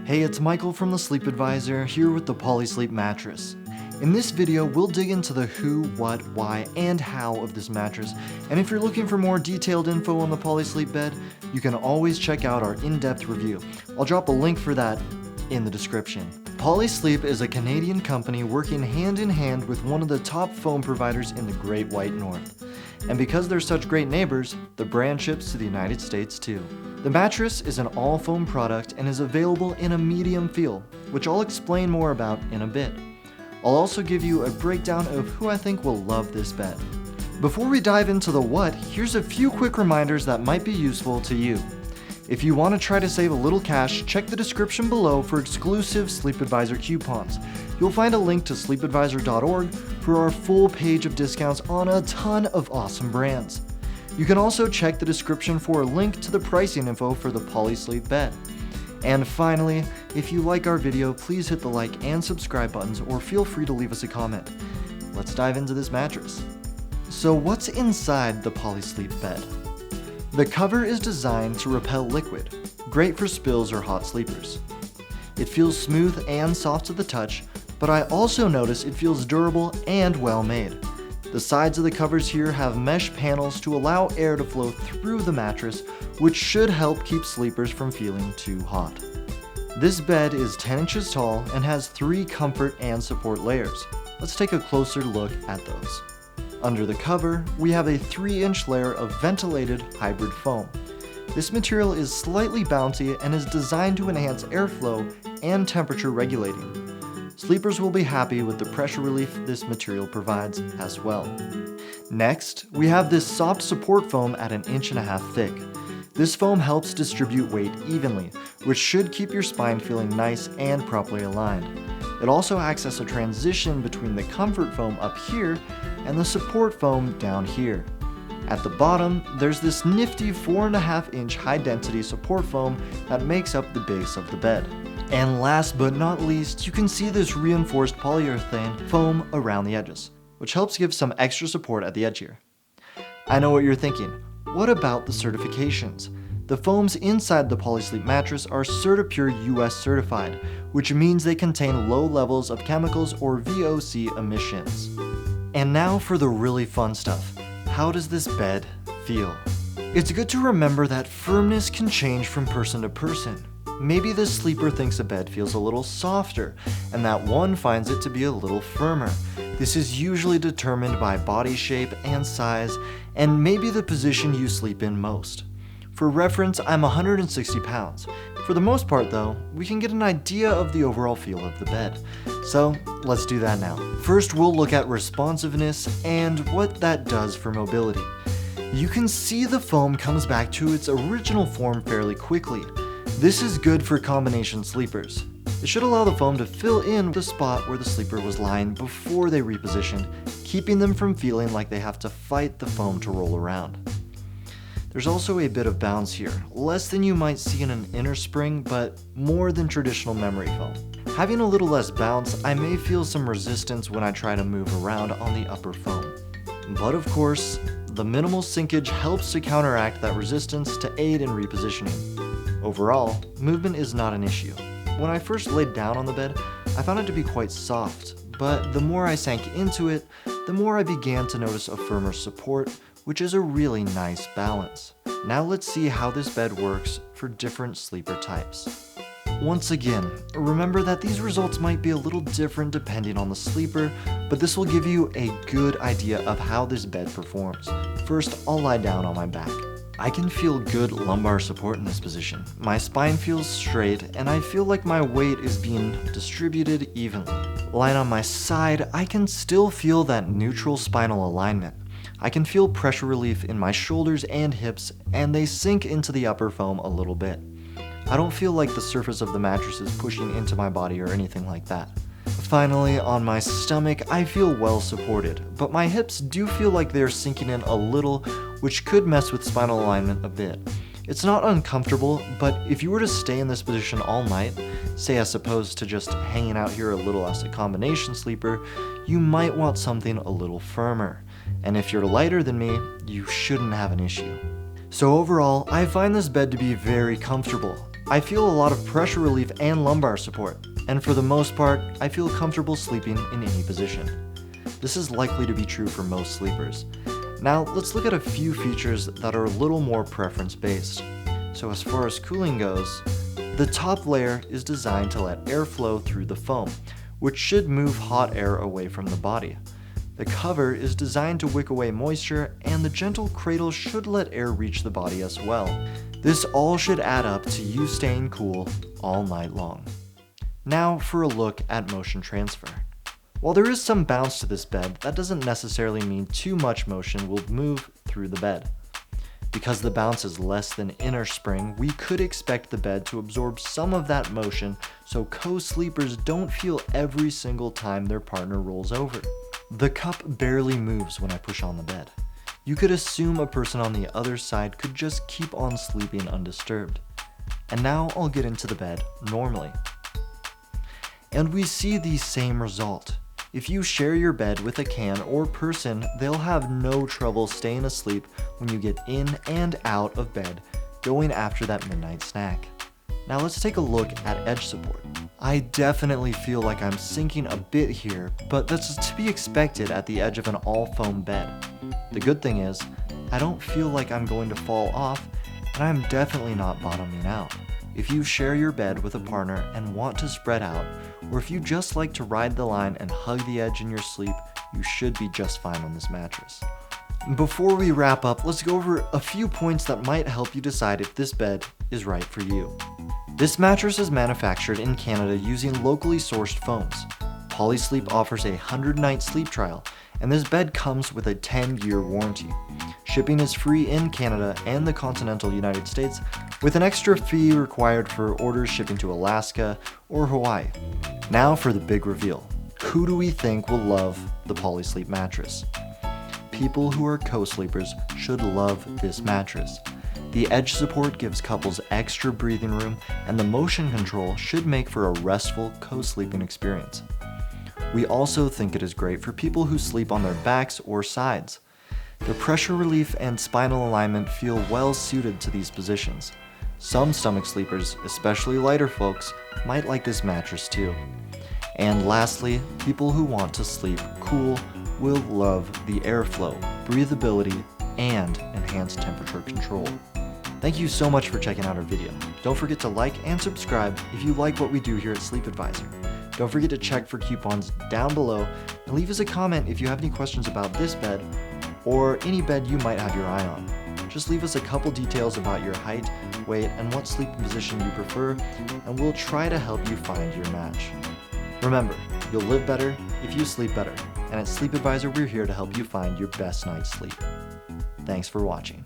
Hey, it's Michael from the Sleep Advisor here with the Polysleep Mattress. In this video, we'll dig into the who, what, why, and how of this mattress, and if you're looking for more detailed info on the Polysleep bed, you can always check out our in-depth review. I'll drop a link for that in the description. Polysleep is a Canadian company working hand in hand with one of the top foam providers in the Great White North. And because they're such great neighbors, the brand ships to the United States too. The mattress is an all-foam product and is available in a medium feel, which I'll explain more about in a bit. I'll also give you a breakdown of who I think will love this bed. Before we dive into the what, here's a few quick reminders that might be useful to you. If you want to try to save a little cash, check the description below for exclusive Sleep Advisor coupons. You'll find a link to sleepadvisor.org for our full page of discounts on a ton of awesome brands. You can also check the description for a link to the pricing info for the Polysleep bed. And finally, if you like our video, please hit the like and subscribe buttons or feel free to leave us a comment. Let's dive into this mattress. So what's inside the Polysleep bed? The cover is designed to repel liquid, great for spills or hot sleepers. It feels smooth and soft to the touch, but I also notice it feels durable and well made. The sides of the covers here have mesh panels to allow air to flow through the mattress, which should help keep sleepers from feeling too hot. This bed is 10 inches tall and has 3 comfort and support layers. Let's take a closer look at those. Under the cover, we have a 3-inch layer of ventilated hybrid foam. This material is slightly bouncy and is designed to enhance airflow and temperature regulating. Sleepers will be happy with the pressure relief this material provides as well. Next, we have this soft support foam at 1.5 inches thick. This foam helps distribute weight evenly, which should keep your spine feeling nice and properly aligned. It also acts as a transition between the comfort foam up here and the support foam down here. At the bottom, there's this nifty 4.5-inch high-density support foam that makes up the base of the bed. And last but not least, you can see this reinforced polyurethane foam around the edges, which helps give some extra support at the edge here. I know what you're thinking. What about the certifications? The foams inside the Polysleep mattress are CertiPure US certified, which means they contain low levels of chemicals or VOC emissions. And now for the really fun stuff. How does this bed feel? It's good to remember that firmness can change from person to person. Maybe the sleeper thinks a bed feels a little softer, and that one finds it to be a little firmer. This is usually determined by body shape and size, and maybe the position you sleep in most. For reference, I'm 160 pounds. For the most part though, we can get an idea of the overall feel of the bed. So let's do that now. First, we'll look at responsiveness and what that does for mobility. You can see the foam comes back to its original form fairly quickly. This is good for combination sleepers. It should allow the foam to fill in the spot where the sleeper was lying before they repositioned, keeping them from feeling like they have to fight the foam to roll around. There's also a bit of bounce here, less than you might see in an inner spring, but more than traditional memory foam. Having a little less bounce, I may feel some resistance when I try to move around on the upper foam. But of course, the minimal sinkage helps to counteract that resistance to aid in repositioning. Overall, movement is not an issue. When I first laid down on the bed, I found it to be quite soft, but the more I sank into it, the more I began to notice a firmer support, which is a really nice balance. Now let's see how this bed works for different sleeper types. Once again, remember that these results might be a little different depending on the sleeper, but this will give you a good idea of how this bed performs. First, I'll lie down on my back. I can feel good lumbar support in this position. My spine feels straight, and I feel like my weight is being distributed evenly. Lying on my side, I can still feel that neutral spinal alignment. I can feel pressure relief in my shoulders and hips, and they sink into the upper foam a little bit. I don't feel like the surface of the mattress is pushing into my body or anything like that. Finally, on my stomach, I feel well supported, but my hips do feel like they're sinking in a little, which could mess with spinal alignment a bit. It's not uncomfortable, but if you were to stay in this position all night, say as opposed to just hanging out here a little as a combination sleeper, you might want something a little firmer. And if you're lighter than me, you shouldn't have an issue. So overall, I find this bed to be very comfortable. I feel a lot of pressure relief and lumbar support, and for the most part, I feel comfortable sleeping in any position. This is likely to be true for most sleepers. Now, let's look at a few features that are a little more preference-based. So as far as cooling goes, the top layer is designed to let air flow through the foam, which should move hot air away from the body. The cover is designed to wick away moisture, and the gentle cradle should let air reach the body as well. This all should add up to you staying cool all night long. Now for a look at motion transfer. While there is some bounce to this bed, that doesn't necessarily mean too much motion will move through the bed. Because the bounce is less than inner spring, we could expect the bed to absorb some of that motion so co-sleepers don't feel every single time their partner rolls over. The cup barely moves when I push on the bed. You could assume a person on the other side could just keep on sleeping undisturbed. And now I'll get into the bed normally. And we see the same result. If you share your bed with a can or person, they'll have no trouble staying asleep when you get in and out of bed, going after that midnight snack. Now let's take a look at edge support. I definitely feel like I'm sinking a bit here, but that's to be expected at the edge of an all-foam bed. The good thing is, I don't feel like I'm going to fall off, and I'm definitely not bottoming out. If you share your bed with a partner and want to spread out, or if you just like to ride the line and hug the edge in your sleep, you should be just fine on this mattress. Before we wrap up, let's go over a few points that might help you decide if this bed is right for you. This mattress is manufactured in Canada using locally sourced foams. Polysleep offers a 100-night sleep trial, and this bed comes with a 10-year warranty. Shipping is free in Canada and the continental United States, with an extra fee required for orders shipping to Alaska or Hawaii. Now for the big reveal. Who do we think will love the Polysleep mattress? People who are co-sleepers should love this mattress. The edge support gives couples extra breathing room, and the motion control should make for a restful co-sleeping experience. We also think it is great for people who sleep on their backs or sides. The pressure relief and spinal alignment feel well suited to these positions. Some stomach sleepers, especially lighter folks, might like this mattress too. And lastly, people who want to sleep cool will love the airflow, breathability, and enhanced temperature control. Thank you so much for checking out our video. Don't forget to like and subscribe if you like what we do here at Sleep Advisor. Don't forget to check for coupons down below, and leave us a comment if you have any questions about this bed or any bed you might have your eye on. Just leave us a couple details about your height, weight, and what sleeping position you prefer, and we'll try to help you find your match. Remember, you'll live better if you sleep better, and at Sleep Advisor we're here to help you find your best night's sleep. Thanks for watching.